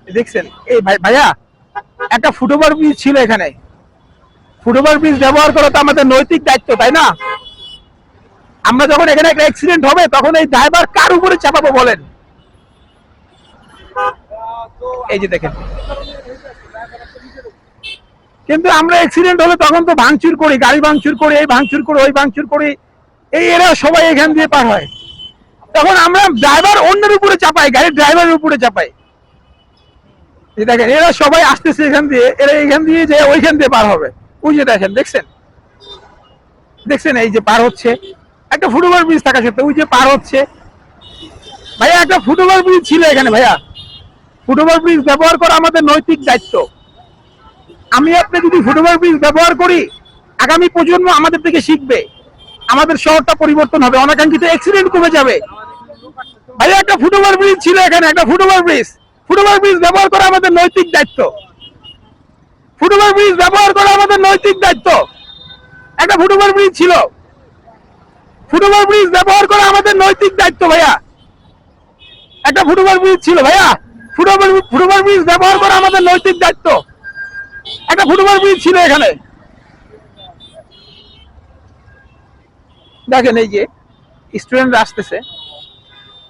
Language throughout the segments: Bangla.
দেখছেন এই ভাইয়া একটা ফুটওভার ব্রিজ ছিল এখানে, ফুটওভার ব্রিজ ব্যবহার করা তো আমাদের নৈতিক দায়িত্ব, তাই না? আমরা যখন এখানে একটা অ্যাক্সিডেন্ট হবে তখন এই ড্রাইভার কার উপরে চাপাবো বলেন? এই যে দেখেন, কিন্তু আমরা অ্যাক্সিডেন্ট হলে তখন তো ভাঙচুর করি, গাড়ি ভাঙচুর করি, এই ভাঙচুর করি, ওই ভাঙচুর করি, এই এরা সবাই এখান দিয়ে পার হয়, তখন আমরা ড্রাইভার অন্যের উপরে চাপাই, গাড়ির ড্রাইভারের উপরে চাপাই। দেখেন এরা সবাই আসতেছে এখান দিয়ে, এরা এখান দিয়ে যে ওইখান দিয়ে পার হবে। ওই যে দেখেন, দেখছেন দেখছেন এই যে পার হচ্ছে, একটা ফুটওভার ব্রিজ থাকা সত্ত্বেও ওই যে পার হচ্ছে। ভাইয়া একটা ফুটওভার ব্রিজ ছিল এখানে, ভাইয়া ফুটওভার ব্রিজ ব্যবহার করা আমাদের নৈতিক দায়িত্ব। আমি আপনি যদি ফুটওভার ব্রিজ ব্যবহার করি, আগামী প্রজন্ম আমাদের থেকে শিখবে, আমাদের শহরটা পরিবর্তন হবে, অনাকাঙ্ক্ষিত অ্যাক্সিডেন্ট কমে যাবে। ভাইয়া একটা ফুটওভার ব্রিজ ছিল এখানে, একটা ফুটওভার ব্রিজ, ফুটওভার ব্রিজ ব্যবহার করা আমাদের নৈতিক দায়িত্ব। ফুটওভার ব্রিজ ব্যবহার করা আমাদের নৈতিক দায়িত্ব। একটা ফুটওভার ব্রিজ ছিল, ফুটওভার ব্রিজ ব্যবহার করা আমাদের নৈতিক দায়িত্ব ভাইয়া। একটা ফুটওভার ব্রিজ ছিল ভাইয়া, ফুটওভার ব্রিজ ব্যবহার করা আমাদের নৈতিক দায়িত্ব। একটা ফুটওভার ব্রিজ ছিল এখানে, দেখেন এই যে স্টুডেন্ট আসতেছে।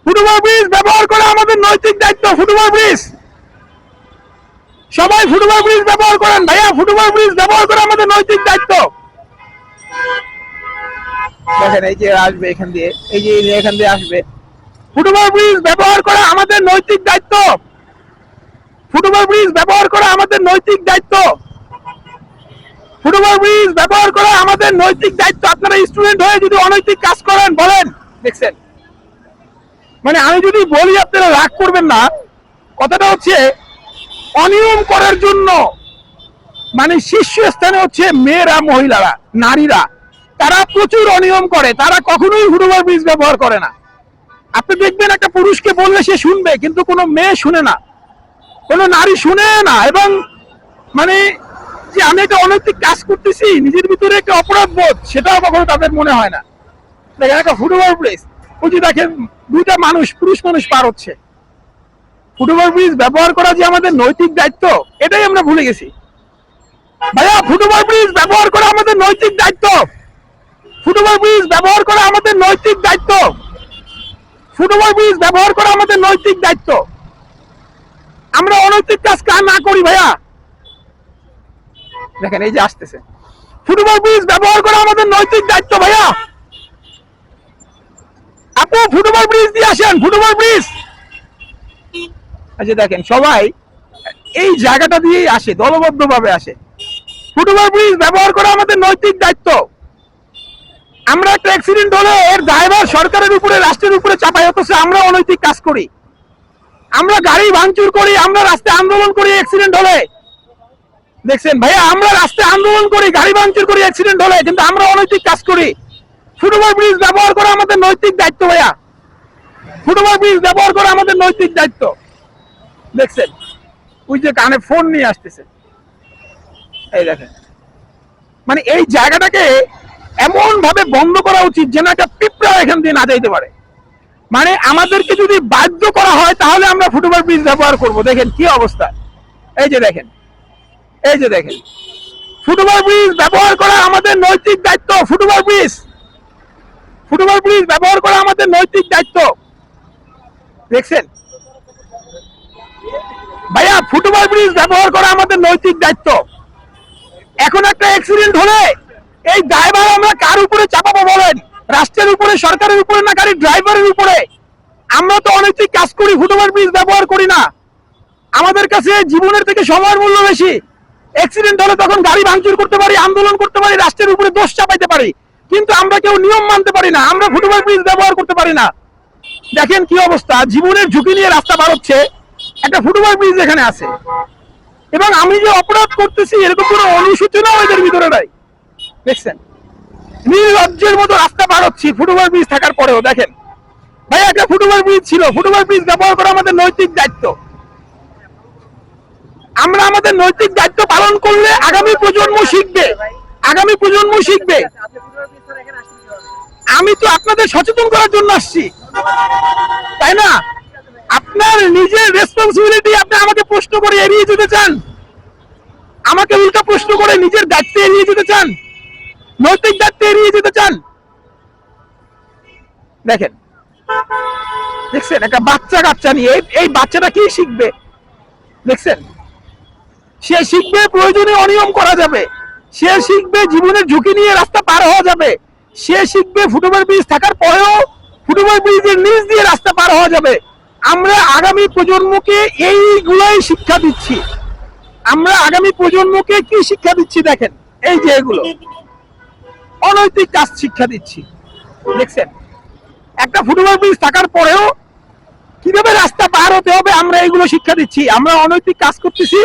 ফুটওভার ব্রিজ ব্যবহার করা আমাদের নৈতিক দায়িত্ব। ফুটওভার ব্রিজ, সবাই ফুটওভার ব্রিজ ব্যবহার করেন ভাইয়া, ফুটওভার ব্রিজ ব্যবহার করা আমাদের নৈতিক দায়িত্ব। দেখেন এই যে আসবে এখান দিয়ে, এই যে এখান দিয়ে আসবে। ফুটওভার ব্রিজ ব্যবহার করা আমাদের নৈতিক দায়িত্ব। ফুটওভার ব্রিজ ব্যবহার করা আমাদের নৈতিক দায়িত্ব। ফুটওভার ব্রিজ ব্যবহার করা আমাদের নৈতিক দায়িত্ব। আপনারা স্টুডেন্ট হয়ে যদি অনৈতিক কাজ করেন বলেন, দেখছেন মানে আমি যদি বলি আপনারা রাগ করবেন না, কথাটা হচ্ছে অনিয়ম করার জন্য মানে শীর্ষস্থানে হচ্ছে মেয়েরা, মহিলারা, নারীরা, তারা প্রচুর অনিয়ম করে, তারা কখনোই ফুটওভার ব্রিজ ব্যবহার করে না। আপনি দেখবেন একটা পুরুষকে বললে সে শুনবে, কিন্তু কোনো মেয়ে শুনে না, কোনো নারী শুনে না। এবং মানে যে আমি একটা অনৈতিক কাজ করতেছি, নিজের ভিতরে একটা অপরাধ বোধ, সেটাও কখনো তাদের মনে হয় না। দেখেন একটা ফুটওভার ব্রিজ, ওই যে দেখেন দুইটা মানুষ, পুরুষ মানুষ পার হচ্ছে। ফুটওভার ব্রিজ ব্যবহার করা যে আমাদের নৈতিক দায়িত্ব, এটাই আমরা ভুলে গেছি ভাইয়া। ফুটওভার ব্রিজ ব্যবহার করা আমাদের নৈতিক দায়িত্ব। ফুটওভার ব্রিজ ব্যবহার করা আমাদের নৈতিক দায়িত্ব। ফুটওভার ব্রিজ ব্যবহার করা আমাদের নৈতিক দায়িত্ব। আমরা অনৈতিক কাজ না করি ভাইয়া। দেখেন এই যে আসতেছে, ফুটওভার ব্রিজ ব্যবহার করা আমাদের নৈতিক দায়িত্ব ভাইয়া। আপনি ফুটওভার ব্রিজ দিয়ে আসেন, ফুটওভার ব্রিজ। আচ্ছা দেখেন সবাই এই জায়গাটা দিয়েই আসে, দলবদ্ধ ভাবে আসে। ফুটওভার ব্রিজ ব্যবহার করা আমাদের নৈতিক দায়িত্ব। আমরা একটা অ্যাক্সিডেন্ট হলে এর ড্রাইভার সরকারের উপরে, রাষ্ট্রের উপরে চাপাই, অথচ আমরা অনৈতিক কাজ করি, আমরা গাড়ি ভাঙচুর করি, আমরা রাস্তায় আন্দোলন করি অ্যাক্সিডেন্ট হলে। দেখছেন ভাইয়া, আমরা রাস্তায় আন্দোলন করি, গাড়ি ভাঙচুর করি অ্যাক্সিডেন্ট হলে, কিন্তু আমরা অনৈতিক কাজ করি। ফুটওভার ব্রিজ ব্যবহার করা আমাদের নৈতিক দায়িত্ব ভাইয়া। ফুটওভার ব্রিজ ব্যবহার করা আমাদের নৈতিক দায়িত্ব। দেখছেন ওই যে কানে ফোন নিয়ে আসতেছে, এই দেখেন মানে এই জায়গাটাকে এমন ভাবে বন্ধ করা উচিত যেন একটা পিঁপড়া এখান দিয়ে না যাইতে পারে। মানে আমাদেরকে যদি বাধ্য করা হয় তাহলে আমরা ফুটওভার ব্রিজ ব্যবহার করব। দেখেন কি অবস্থা, এই যে দেখেন, এই যে দেখেন, ফুটওভার ব্রিজ ব্যবহার করা আমাদের নৈতিক দায়িত্ব। ফুটওভার ব্রিজ, ফুটওভার ব্রিজ ব্যবহার করা আমাদের নৈতিক দায়িত্ব। দেখছেন ভাইয়া, ফুটওভার ব্রিজ ব্যবহার করা আমাদের নৈতিক দায়িত্ব। এখন একটা অ্যাক্সিডেন্ট হলে এই ড্রাইভার আমরা কার উপরে চাপাবো বলেন? রাষ্ট্রের উপরে, সরকারের উপরে, না গাড়ির ড্রাইভারের উপরে? আমরা তো অনৈতিক কাজ করি, ফুটওভার ব্রিজ ব্যবহার করি না। আমাদের কাছে জীবনের থেকে সময়ের মূল্য বেশি। অ্যাক্সিডেন্ট হলে তখন গাড়ি ভাঙচুর করতে পারি, আন্দোলন করতে পারি, রাষ্ট্রের উপরে দোষ চাপাইতে পারি, কিন্তু আমরা কেউ নিয়ম মানতে পারি না, আমরা ফুটওভার ব্রিজ ব্যবহার করতে পারি না। দেখেন কি অবস্থা, জীবনের ঝুঁকি নিয়ে রাস্তা পার হচ্ছে, একটা ফুটওভার ব্রিজ এখানে আছে, এবং আমি যে অপরাধ করতেছি এরকম কোনো অনুসূচনা এদের ভিতরে নাই। দেখছেন নির্লজ্জের মতো রাস্তা পার হচ্ছি ফুটওভার ব্রিজ থাকার পরেও। দেখেন ভাই, একটা ফুটওভার ব্রিজ ছিল, ফুটওভার ব্রিজ ব্যবহার করা আমাদের নৈতিক দায়িত্ব। আমরা আমাদের নৈতিক দায়িত্ব পালন করলে আগামী প্রজন্ম শিখবে, আগামী প্রজন্ম শিখবে। আমি তো আপনাদের সচেতন করার জন্য আসছি, তাই না? আপনার নিজের রেসপন্সিবিলিটি আপনি আমাকে প্রশ্ন করে এড়িয়ে যেতে চান, আমাকে উল্টা প্রশ্ন করে নিজের দায়িত্ব এড়িয়ে যেতে চান, নৈতিক দায়িত্ব এড়িয়ে যেতে চান। দেখেন, দেখছেন একটা বাচ্চা কাচ্চা নিয়ে এই বাচ্চাটা কি শিখবে? দেখছেন, সে শিখবে প্রয়োজনে অনিয়ম করা যাবে, সে শিখবে জীবনের ঝুঁকি নিয়ে রাস্তা পার হওয়া যাবে, সে শিখবে ফুটওভার ব্রিজ থাকার পরেও ফুটওভার ব্রিজের নিচ দিয়ে রাস্তা পার হওয়া যাবে। আমরা আগামী প্রজন্মকে এইগুলোই শিক্ষা দিচ্ছি। আমরা আগামী প্রজন্মকে কি শিক্ষা দিচ্ছি? দেখেন, এই যে এগুলো অনৈতিক কাজ শিক্ষা দিচ্ছি। দেখছেন, একটা ফুটওভার ব্রিজ থাকার পরেও কিভাবে রাস্তা পার হতে হবে আমরা এইগুলো শিক্ষা দিচ্ছি। আমরা অনৈতিক কাজ করতেছি,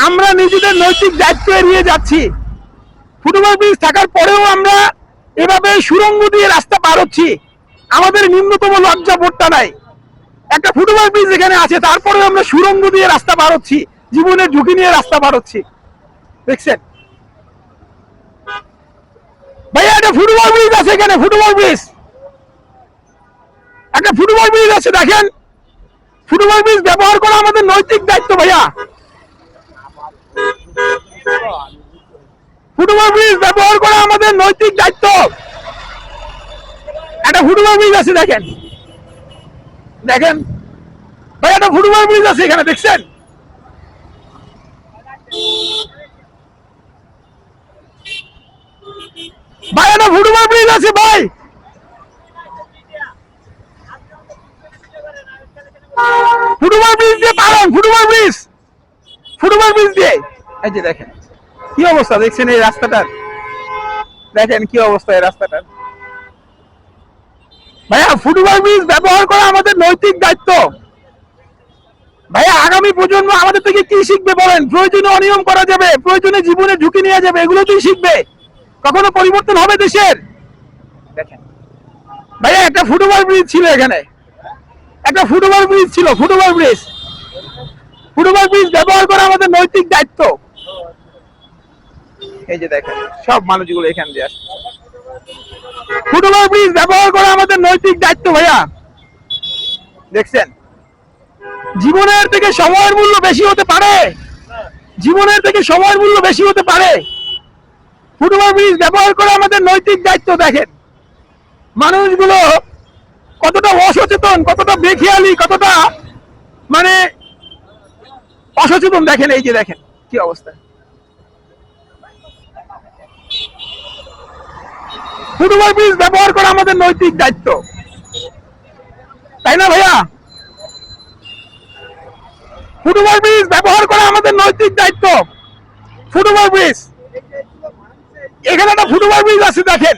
আমরা নিজেদের নৈতিক দায়িত্ব এড়িয়ে যাচ্ছি। ফুটওভার ব্রিজ থাকার পরেও আমরা এভাবে সুড়ঙ্গ দিয়ে রাস্তা পার হচ্ছি, আমাদের ন্যূনতম লজ্জা বোধটা নাই। একটা ফুটওভার ব্রিজ এখানে আছে, তারপরেও আমরা সুড়ঙ্গ দিয়ে রাস্তা পার হচ্ছি, জীবনের ঝুঁকি নিয়ে রাস্তা পার হচ্ছি। দেখছেন ভাইয়া, একটা ফুটওভার ব্রিজ আছে এখানে, ফুটওভার ব্রিজ, একটা ফুটওভার ব্রিজ আছে। দেখেন, ফুটওভার ব্রিজ ব্যবহার করা আমাদের নৈতিক দায়িত্ব ভাইয়া। ফুটওভার ব্রিজ ব্যবহার করা আমাদের নৈতিক দায়িত্ব। একটা ফুটওভার ব্রিজ আছে, দেখেন, দেখেন ভাই, একটা ফুটওভার ব্রিজ আছে এখানে, দেখছেন? ভাই, একটা ফুটওভার ব্রিজ আছে ভাই, ফুটওভার ব্রিজ দিয়ে পালন, ফুটওভার ব্রিজ, ফুটওভার ব্রিজ দিয়ে। এই যে দেখেন কি অবস্থা, দেখছেন এই রাস্তাটার? দেখেন কি অবস্থা এই রাস্তাটার। ভাইয়া, ফুটওভার ব্রিজ ব্যবহার করা আমাদের নৈতিক দায়িত্ব। ভাইয়া, আগামী প্রজন্ম আমাদের থেকে কি শিখবে বলেন? প্রয়োজনে অনিয়ম করা যাবে, প্রয়োজনে জীবনে ঝুঁকি নিয়ে যাবে, এগুলো তুই শিখবে। কখনো পরিবর্তন হবে দেশের? দেখেন ভাইয়া, একটা ফুটওভার ব্রিজ ছিল এখানে, একটা ফুটওভার ব্রিজ ছিল, ফুটওভার ব্রিজ, ফুটওভার ব্রিজ ব্যবহার করা আমাদের নৈতিক দায়িত্ব। এই যে দেখেন সব মানুষগুলো এখান দিয়ে আসছে। ফুটওভার ব্রিজ ব্যবহার করা আমাদের নৈতিক দায়িত্ব ভাইয়া। দেখছেন, জীবনের থেকে সময়ের মূল্য বেশি হতে পারে, জীবনের থেকে সময়ের মূল্য বেশি হতে পারে। ফুটওভার ব্রিজ ব্যবহার করা আমাদের নৈতিক দায়িত্ব। দেখেন মানুষগুলো কতটা অসচেতন, কতটা বেখেয়ালি, কতটা মানে অসচেতন। দেখেন এই যে দেখেন কি অবস্থা। ফুটওভার ব্রিজ ব্যবহার করা আমাদের নৈতিক দায়িত্ব, তাই না ভাইয়া? ফুটওভার ব্রিজ ব্যবহার করা আমাদের নৈতিক দায়িত্ব। ফুটওভার ব্রিজ, এখানে একটা ফুটওভার ব্রিজ আছে, দেখেন